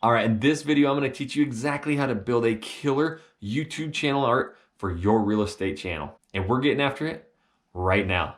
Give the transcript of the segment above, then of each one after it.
All right, in this video, I'm going to teach you exactly how to build a killer YouTube channel art for your real estate channel. And we're getting after it right now.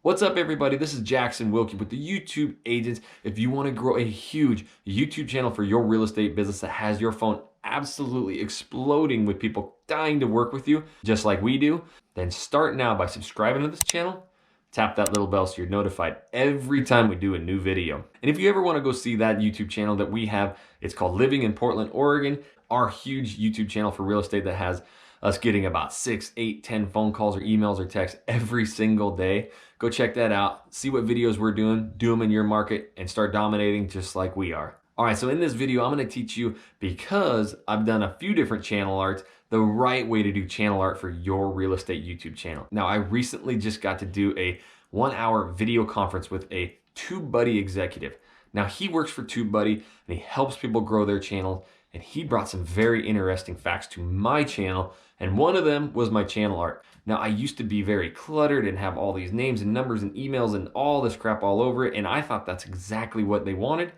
What's up, everybody? This is Jackson Wilkie with the YouTube Agents. If you want to grow a huge YouTube channel for your real estate business that has your phone absolutely exploding with people dying to work with you, just like we do, then start now by subscribing to this channel. Tap that little bell so you're notified every time we do a new video. And if you ever want to go see that YouTube channel that we have, it's called Living in Portland, Oregon, our huge YouTube channel for real estate that has us getting about 6, 8, 10 phone calls or emails or texts every single day. Go check that out. See what videos we're doing, do them in your market, and start dominating just like we are. All right, so in this video, I'm going to teach you, because I've done a few different channel arts, the right way to do channel art for your real estate YouTube channel. Now, I recently just got to do a 1-hour video conference with a TubeBuddy executive. Now, he works for TubeBuddy and he helps people grow their channel. And he brought some very interesting facts to my channel, and one of them was my channel art. Now, I used to be very cluttered and have all these names and numbers and emails and all this crap all over it, and I thought that's exactly what they wanted,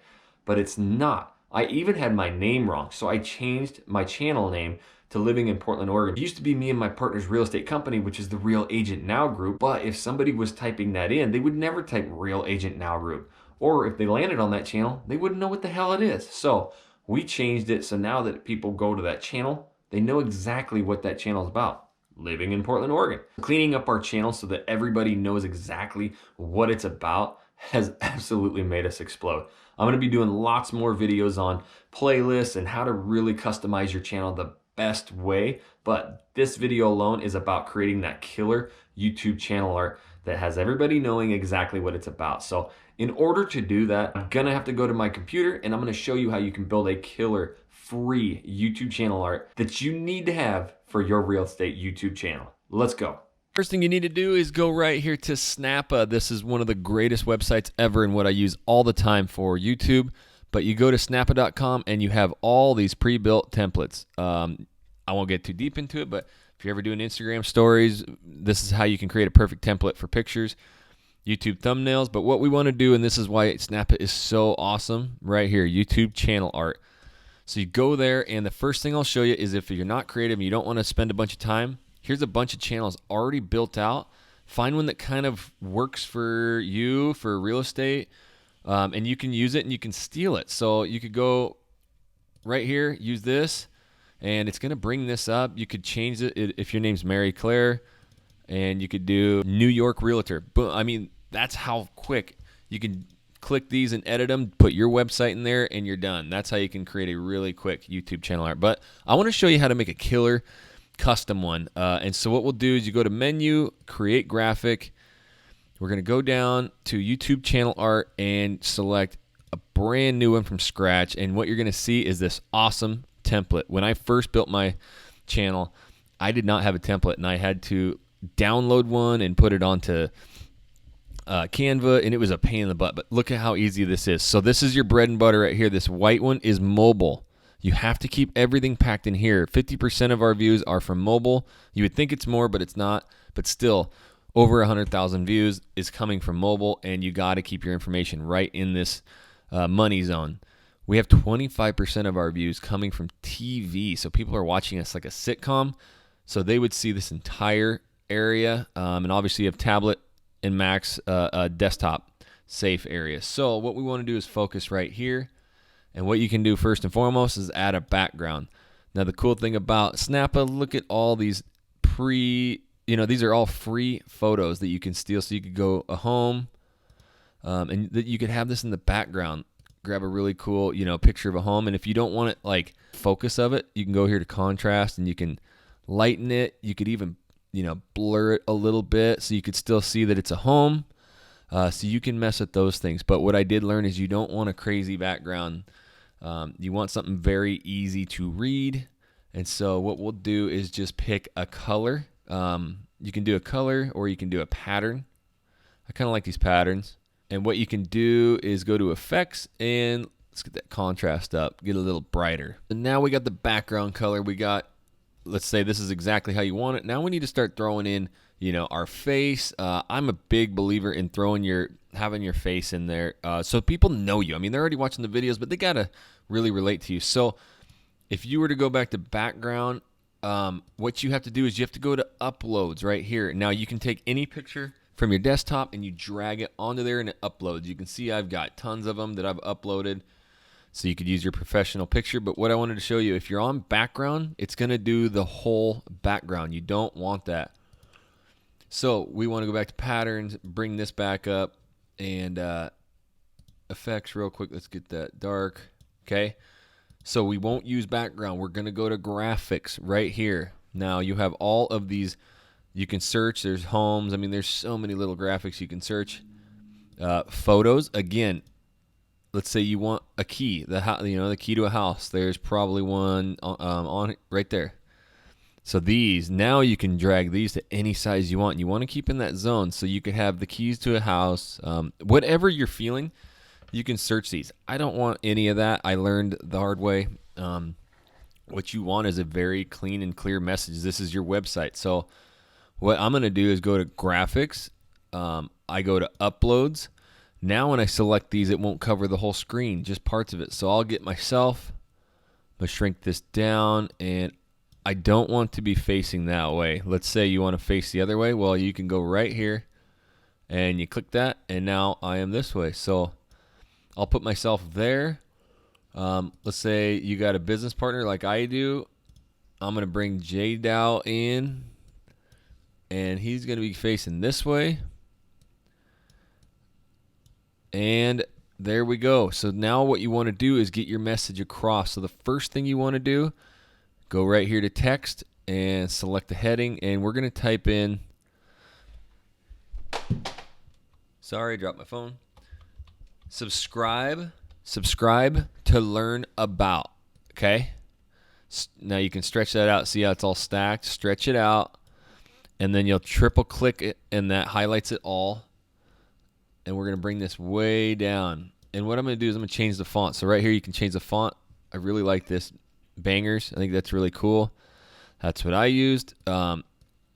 but it's not. I even had my name wrong, so I changed my channel name to Living in Portland, Oregon. It used to be me and my partner's real estate company, which is the Real Agent Now Group, but if somebody was typing that in, they would never type Real Agent Now Group, or if they landed on that channel, they wouldn't know what the hell it is. So we changed it so now that people go to that channel, they know exactly what that channel is about. Living in Portland, Oregon. Cleaning up our channel so that everybody knows exactly what it's about has absolutely made us explode. I'm going to be doing lots more videos on playlists and how to really customize your channel the best way. But this video alone is about creating that killer YouTube channel art that has everybody knowing exactly what it's about. So in order to do that, I'm gonna have to go to my computer and I'm gonna show you how you can build a killer free YouTube channel art that you need to have for your real estate YouTube channel. Let's go. First thing you need to do is go right here to Snappa. This is one of the greatest websites ever and what I use all the time for YouTube. But you go to snappa.com and you have all these pre-built templates. I won't get too deep into it, but if you're ever doing Instagram stories, this is how you can create a perfect template for pictures, YouTube thumbnails. But what we want to do, and this is why Snappa is so awesome, right here, YouTube channel art. So you go there, and the first thing I'll show you is if you're not creative and you don't want to spend a bunch of time, here's a bunch of channels already built out. Find one that kind of works for you, for real estate, and you can use it and you can steal it. So you could go right here, use this, and it's going to bring this up. You could change it if your name's Mary Claire, and you could do New York Realtor. But I mean, that's how quick you can click these and edit them, put your website in there, and you're done. That's how you can create a really quick YouTube channel art. But I want to show you how to make a killer custom one. And so what we'll do is you go to Menu, Create Graphic. We're going to go down to YouTube channel art and select a brand new one from scratch. And what you're going to see is this awesome template. When I first built my channel, I did not have a template, and I had to download one and put it onto Canva, and it was a pain in the butt. But look at how easy this is. So this is your bread and butter right here. This white one is mobile. You have to keep everything packed in here. 50% of our views are from mobile. You would think it's more, but it's not. But still, over 100,000 views is coming from mobile, and you got to keep your information right in this money zone. We have 25% of our views coming from TV. So people are watching us like a sitcom. So they would see this entire area. And obviously you have tablet and Macs, desktop safe areas. So what we want to do is focus right here. And what you can do first and foremost is add a background. Now the cool thing about Snappa, look at all these these are all free photos that you can steal. So you could go a home and that you could have this in the background. Grab a really cool, picture of a home. And if you don't want it like focus of it, you can go here to contrast and you can lighten it. You could even, blur it a little bit so you could still see that it's a home. So you can mess with those things. But what I did learn is you don't want a crazy background. You want something very easy to read. And so what we'll do is just pick a color. You can do a color or you can do a pattern. I kind of like these patterns. And what you can do is go to effects and let's get that contrast up, get a little brighter. And now we got the background color. We got let's say this is exactly how you want it. Now we need to start throwing in, you know, our face. I'm a big believer in having your face in there, so people know you. I mean, they're already watching the videos, but they gotta really relate to you. So if you were to go back to background, what you have to do is you have to go to uploads right here. Now you can take any picture from your desktop and you drag it onto there and it uploads. You can see I've got tons of them that I've uploaded. So you could use your professional picture. But what I wanted to show you, if you're on background, it's going to do the whole background. You don't want that. So we want to go back to patterns, bring this back up, and effects real quick. Let's get that dark. Okay. So we won't use background. We're going to go to graphics right here. Now you have all of these. You can search. There's homes. I mean, there's so many little graphics you can search. Photos. Again, let's say you want a key, the key to a house. There's probably one on right there. So these, now you can drag these to any size you want. You want to keep in that zone so you could have the keys to a house. Whatever you're feeling, you can search these. I don't want any of that. I learned the hard way. What you want is a very clean and clear message. This is your website. So what I'm going to do is go to graphics. I go to uploads. Now when I select these, it won't cover the whole screen, just parts of it. So I'll get myself, I'm going to shrink this down, and I don't want to be facing that way. Let's say you want to face the other way. Well, you can go right here, and you click that, and now I am this way. So I'll put myself there. Let's say you got a business partner like I do. I'm going to bring J-Dow in, and he's going to be facing this way. And there we go. So now what you want to do is get your message across. So the first thing you want to do, go right here to text and select the heading. And we're going to type in, sorry, I dropped my phone. Subscribe to learn about. Okay. Now you can stretch that out. See how it's all stacked? Stretch it out. And then you'll triple click it, and that highlights it all. And we're going to bring this way down. And what I'm going to do is I'm going to change the font. So right here you can change the font. I really like this. Bangers. I think that's really cool. That's what I used. We're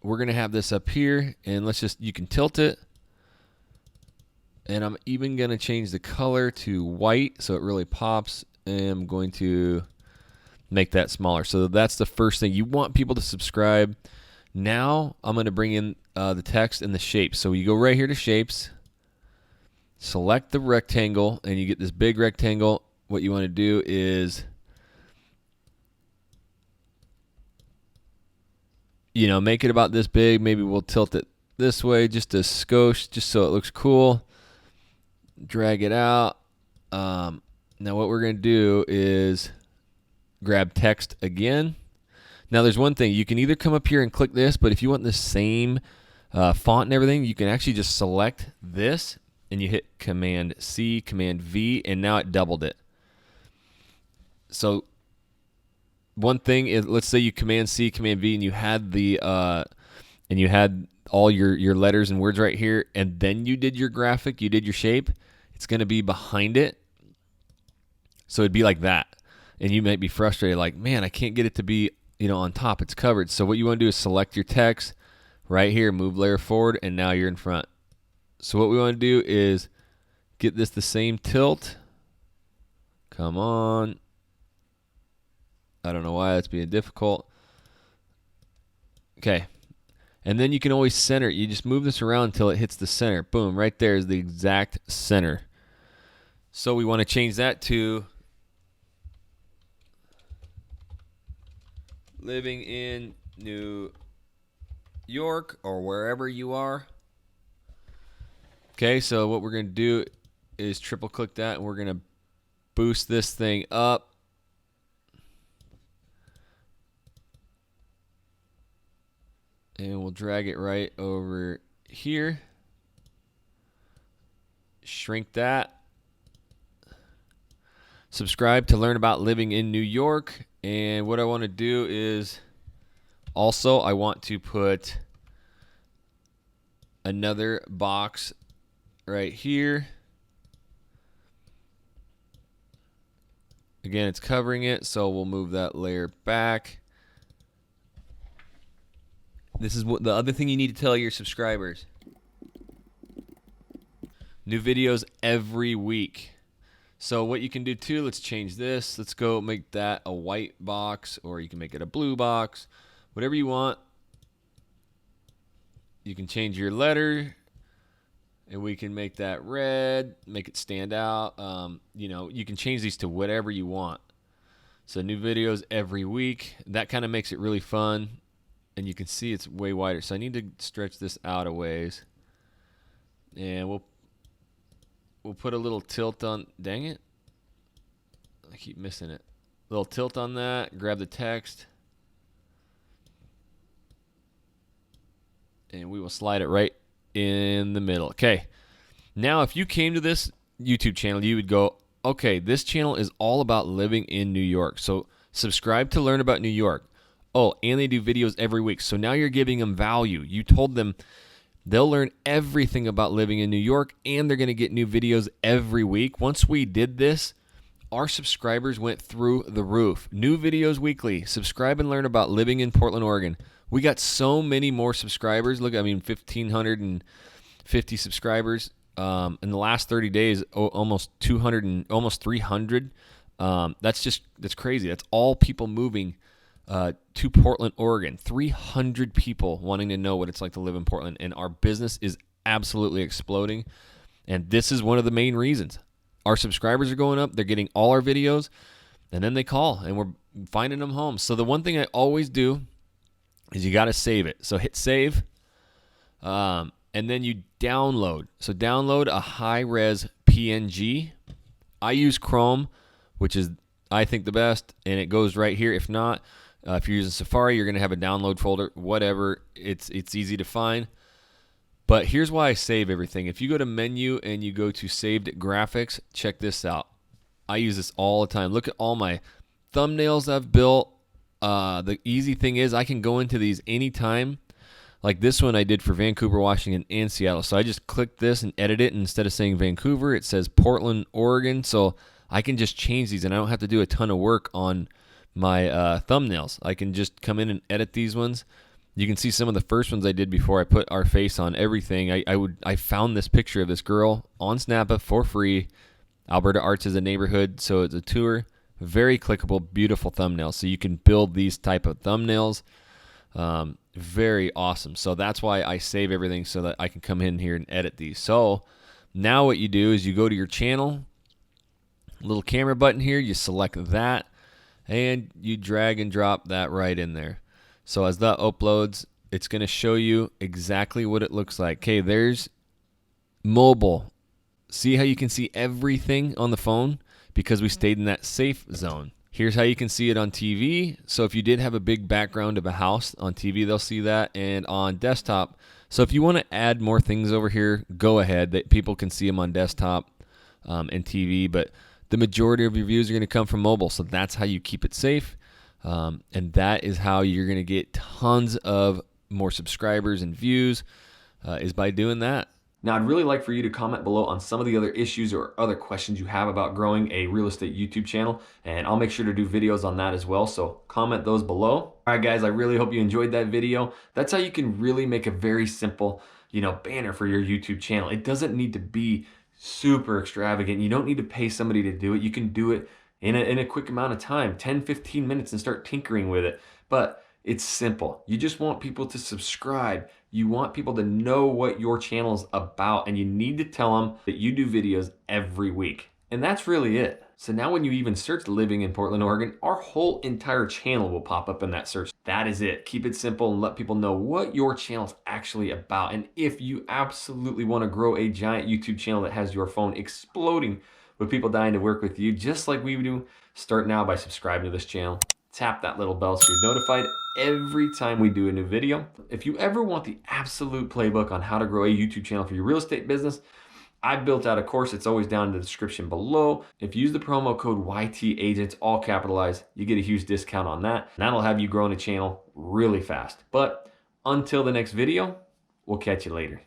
going to have this up here. And you can tilt it. And I'm even going to change the color to white so it really pops. And I'm going to make that smaller. So that's the first thing. You want people to subscribe. Now I'm going to bring in the text and the shapes. So you go right here to shapes. Select the rectangle, and you get this big rectangle. What you want to do is, make it about this big. Maybe we'll tilt it this way just a skosh, just so it looks cool. Drag it out. Now what we're going to do is grab text again. Now there's one thing. You can either come up here and click this, but if you want the same font and everything, you can actually just select this. And you hit Command C, Command V, and now it doubled it. So one thing is, let's say you Command C, Command V, and you had all your letters and words right here, and then you did your graphic, you did your shape. It's going to be behind it. So it'd be like that, and you might be frustrated, like, man, I can't get it to be on top. It's covered. So what you want to do is select your text right here, move layer forward, and now you're in front. So what we want to do is get this the same tilt. Come on. I don't know why that's being difficult. Okay. And then you can always center it. You just move this around until it hits the center. Boom, right there is the exact center. So we want to change that to living in New York or wherever you are. Okay, so what we're going to do is triple click that, and we're going to boost this thing up. And we'll drag it right over here. Shrink that. Subscribe to learn about living in New York. And what I want to do is also I want to put another box right here. Again, it's covering it, so we'll move that layer back. This is what the other thing you need to tell your subscribers. New videos every week. So what you can do too, let's change this. Let's go make that a white box, or you can make it a blue box. Whatever you want. You can change your letter, and we can make that red, make it stand out. You know, you can change these to whatever you want. So new videos every week. That kind of makes it really fun. And you can see it's way wider. So I need to stretch this out a ways. And we'll put a little tilt on, dang it. I keep missing it. A little tilt on that, grab the text. And we will slide it right in the middle. Okay. Now, if you came to this YouTube channel, you would go, okay, this channel is all about living in New York. So subscribe to learn about New York. Oh, and they do videos every week. So now you're giving them value. You told them they'll learn everything about living in New York, and they're going to get new videos every week. Once we did this, our subscribers went through the roof. New videos weekly. Subscribe and learn about living in Portland, Oregon. We got so many more subscribers. Look, I mean, 1,550 subscribers in the last 30 days. Almost 200 and almost 300. That's crazy. That's all people moving to Portland, Oregon. 300 people wanting to know what it's like to live in Portland, and our business is absolutely exploding. And this is one of the main reasons. Our subscribers are going up. They're getting all our videos, and then they call, and we're finding them home. So the one thing I always do is you got to save it. So hit save, and then you download. So download a high-res PNG. I use Chrome, which is, I think, the best, and it goes right here. If not, if you're using Safari, you're going to have a download folder, whatever. It's easy to find. But here's why I save everything. If you go to menu and you go to saved graphics, check this out. I use this all the time. Look at all my thumbnails I've built. The easy thing is I can go into these anytime. Like this one I did for Vancouver, Washington, and Seattle. So I just click this and edit it. And instead of saying Vancouver, it says Portland, Oregon. So I can just change these, and I don't have to do a ton of work on my thumbnails. I can just come in and edit these ones. You can see some of the first ones I did before I put our face on everything. I found this picture of this girl on Snappa for free. Alberta Arts is a neighborhood, so it's a tour. Very clickable, beautiful thumbnails. So you can build these type of thumbnails. Very awesome. So that's why I save everything so that I can come in here and edit these. So now what you do is you go to your channel, little camera button here, you select that, and you drag and drop that right in there. So as that uploads, it's going to show you exactly what it looks like. Okay, there's mobile. See how you can see everything on the phone? Because we stayed in that safe zone. Here's how you can see it on TV. So if you did have a big background of a house on TV, they'll see that, and on desktop. So if you want to add more things over here, go ahead. That people can see them on desktop and TV, but the majority of your views are going to come from mobile. So that's how you keep it safe. And that is how you're going to get tons of more subscribers and views is by doing that. Now, I'd really like for you to comment below on some of the other issues or other questions you have about growing a real estate YouTube channel, and I'll make sure to do videos on that as well, so comment those below. All right, guys, I really hope you enjoyed that video. That's how you can really make a very simple, banner for your YouTube channel. It doesn't need to be super extravagant. You don't need to pay somebody to do it. You can do it in a quick amount of time, 10, 15 minutes, and start tinkering with it. But it's simple. You just want people to subscribe. You want people to know what your channel is about, and you need to tell them that you do videos every week. And that's really it. So now when you even search living in Portland, Oregon, our whole entire channel will pop up in that search. That is it. Keep it simple and let people know what your channel is actually about. And if you absolutely want to grow a giant YouTube channel that has your phone exploding with people dying to work with you, just like we do, start now by subscribing to this channel. Tap that little bell so you're notified every time we do a new video. If you ever want the absolute playbook on how to grow a YouTube channel for your real estate business, I've built out a course. It's always down in the description below. If you use the promo code YTAgents, all capitalized, you get a huge discount on that. And that'll have you growing a channel really fast. But until the next video, we'll catch you later.